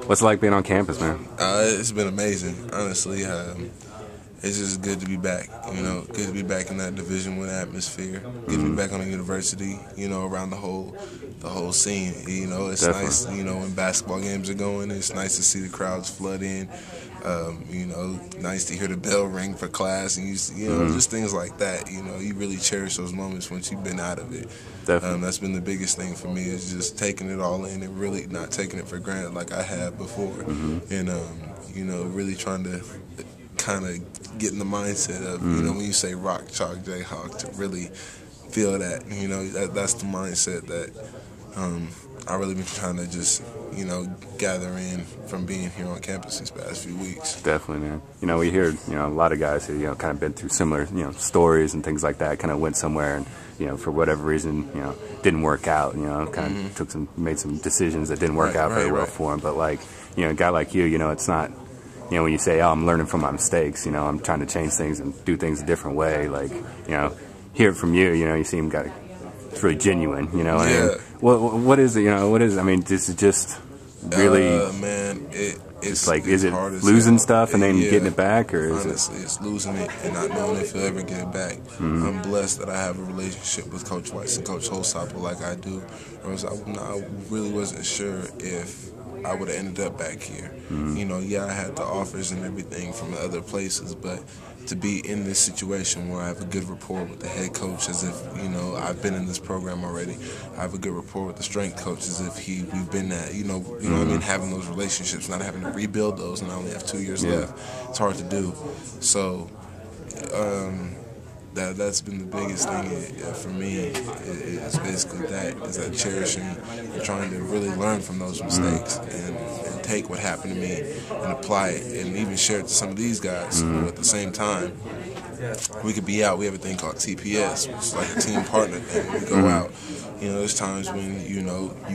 What's it like being on campus, man? It's been amazing, honestly. It's just good to be back, good to be back in that Division I atmosphere. Good to be back on the university, around the whole scene. It's Definitely. nice, when basketball games are going. It's nice to see the crowds flood in. Nice to hear the bell ring for class, and just things like that. You really cherish those moments once you've been out of it. Definitely. That's been the biggest thing for me, is just taking it all in and really not taking it for granted like I had before, and really trying to kind of get in the mindset of when you say rock, chalk, Jayhawk, to really feel that. That's the mindset that I really been trying to just gather in from being here on campus these past few weeks. Definitely, man. We hear a lot of guys who kind of been through similar stories and things like that. Kind of went somewhere and for whatever reason didn't work out. Kind of made some decisions that didn't work out very well for him. But like a guy like you, it's not. When you say, "Oh, I'm learning from my mistakes," I'm trying to change things and do things a different way. Like, hear it from you. You seem it's really genuine. Yeah. And what is it? What is it? I mean, this is just really. Man, it's like, is it hard losing stuff and then getting it back, or is honestly, it's losing it and not knowing if you'll ever get it back. I'm blessed that I have a relationship with Coach Weiss and Coach Holsopple like I do. I really wasn't sure if I would have ended up back here. I had the offers and everything from other places, but to be in this situation where I have a good rapport with the head coach, as if I've been in this program already. I have a good rapport with the strength coach, as if we've been at what I mean, having those relationships, not having to rebuild those, and I only have 2 years left. It's hard to do. So that's been the biggest thing for me. It's basically that cherishing and trying to really learn from those mistakes and take what happened to me and apply it and even share it to some of these guys. At the same time, we could be out. We have a thing called TPS, which is like a team partner thing. We go out. There's times when you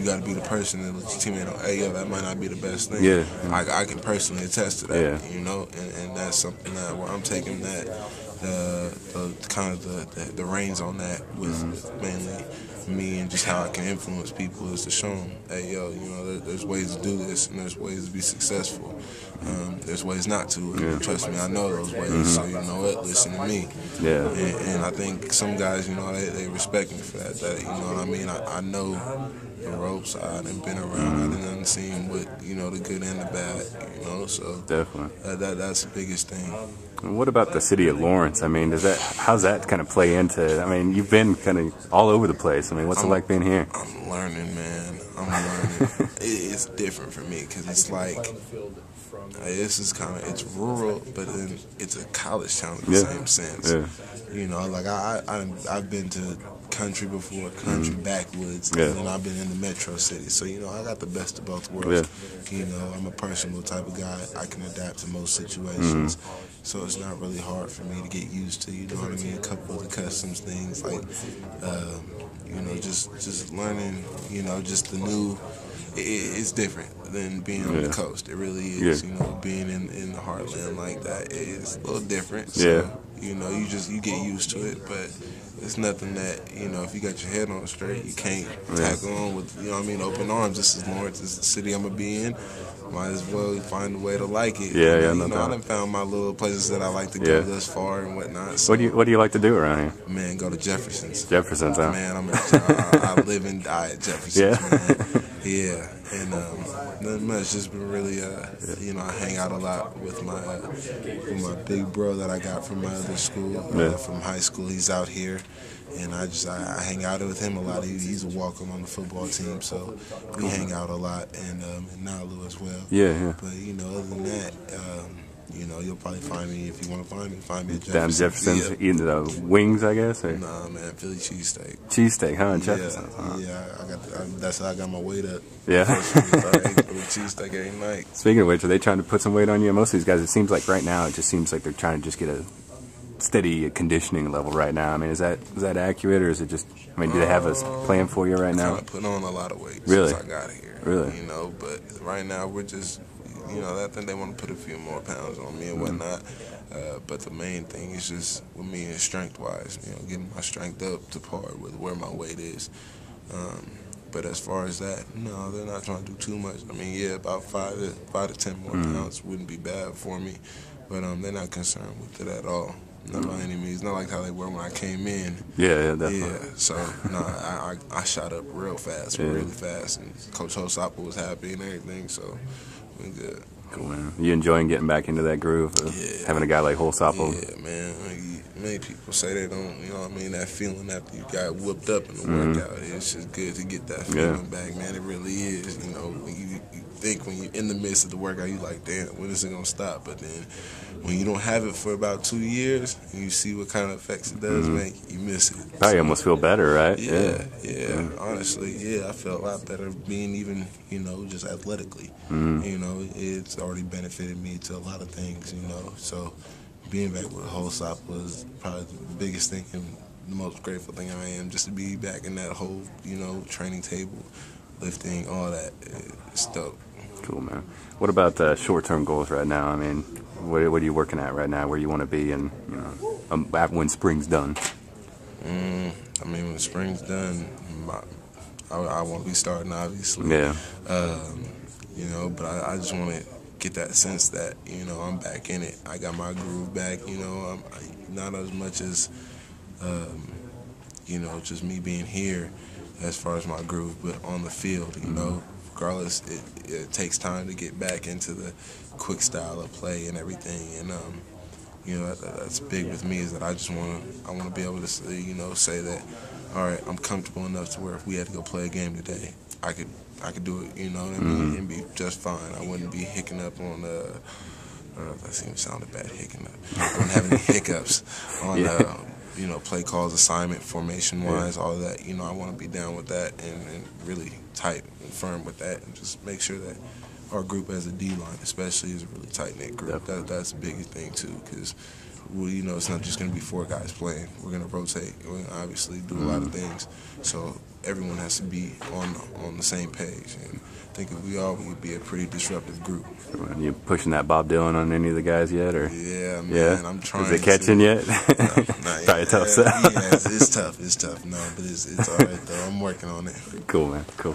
got to be the person that lets your teammate know, hey, yo, that might not be the best thing. Yeah. I can personally attest to that. And that's something that where I'm taking that. The reins on that with mainly me and just how I can influence people is to show them, hey, yo, there's ways to do this and there's ways to be successful. There's ways not to. And trust me, I know those ways. So you know what? Listen to me. Yeah. And I think some guys, they respect me for that. That what I mean. I know the ropes. I done been around. I done seen what the good and the bad. So definitely that's the biggest thing. And what about the city of Lawrence? I mean, how's that kind of play into? I mean, you've been kind of all over the place. I mean, what's it like being here? I'm learning, man. I'm learning. It's different for me because it's like it's rural, but then it's a college town in the same sense. Like I've been to country before, country backwoods, and then I've been in the metro city. So I got the best of both worlds. I'm a personable type of guy. I can adapt to most situations. So it's not really hard for me to get used to, a couple of the customs things, like, just learning, just the new, it's different than being on the coast. It really is, being in the heartland like that is a little different. So, you get used to it, but it's nothing that, if you got your head on straight, you can't tackle on with, open arms. This is Lawrence, this is the city I'm going to be in. Might as well find a way to like it. I done found my little places that I like to go thus far and whatnot. So, what do you like to do around here? Man, go to Jefferson's. Jefferson's, huh? Man, I live and die at Jefferson's, man. Yeah, and nothing much. Just been really, I hang out a lot with my big bro that I got from my other school, from high school. He's out here. And I hang out with him a lot. He's a walk-on on the football team, so we hang out a lot, and Nalu as well. But other than that, you'll probably find me if you want to find me at Jefferson. Down Jefferson's, eating the wings, I guess. Or? Nah, man, Philly cheesesteak. Cheesesteak, huh? In Jefferson. That's how I got my weight up. Yeah. Philly cheesesteak every night. Speaking of which, are they trying to put some weight on you? Most of these guys, it seems like right now, it just seems like they're trying to just get a steady conditioning level right now. I mean, is that accurate, or is it just? I mean, do they have a plan for you right now? I put on a lot of weight since I got here. Really? But right now we're just, I think they want to put a few more pounds on me and whatnot. But the main thing is just with me and strength-wise, getting my strength up to par with where my weight is. But as far as that, no, they're not trying to do too much. I mean, yeah, about 5 to 10 more pounds wouldn't be bad for me, but they're not concerned with it at all. Not by any means. Not like how they were when I came in. Yeah, definitely. Yeah, so no, I shot up real fast, really fast, and Coach Hosopper was happy and everything, so we good. Cool, man. You enjoying getting back into that groove of having a guy like Hosopper? Yeah, man. Many people say they don't, you know what I mean, that feeling after you got whooped up in the workout. It's just good to get that feeling back, man. It really is. You know, when you think when you're in the midst of the workout, you like, damn, when is it going to stop? But then when you don't have it for about 2 years and you see what kind of effects it does make, you miss it. Probably almost feel better, right? Yeah. Honestly, I felt a lot better being even, you know, just athletically. You know, it's already benefited me to a lot of things, you know. So being back with Hosop was probably the biggest thing and the most grateful thing I am, just to be back in that whole, you know, training table, lifting, all that. It's dope. Cool, man. What about short-term goals right now? I mean, what are you working at right now? Where you want to be, and you know, when spring's done? I mean, when spring's done, I won't be starting, obviously. Yeah. You know, but I just want to get that sense that, you know, I'm back in it. I got my groove back. You know, not as much as, you know, just me being here as far as my groove, but on the field, you know. Regardless, it takes time to get back into the quick style of play and everything, and you know, that's big with me, is that I want to be able to say, you know, say that, all right, I'm comfortable enough to where if we had to go play a game today, I could do it, you know what I mean, and be just fine. I wouldn't be hicking up on that seems to sound bad, hicking up. I wouldn't have any hiccups on you know, play calls, assignment, formation-wise, all of that. You know, I want to be down with that and really tight and firm with that, and just make sure that our group as a D-line especially is a really tight-knit group. That's the biggest thing, too, because, you know, it's not just going to be 4 guys playing. We're going to rotate. We're going to obviously do a lot of things. So everyone has to be on the same page. And I think if we all would be a pretty disruptive group. Are you pushing that Bob Dylan on any of the guys yet? Or? Yeah, man, I'm trying. Is it catching yet? Probably tough. Yeah, it's tough. No, but it's all right, though. I'm working on it. Cool, man. Cool.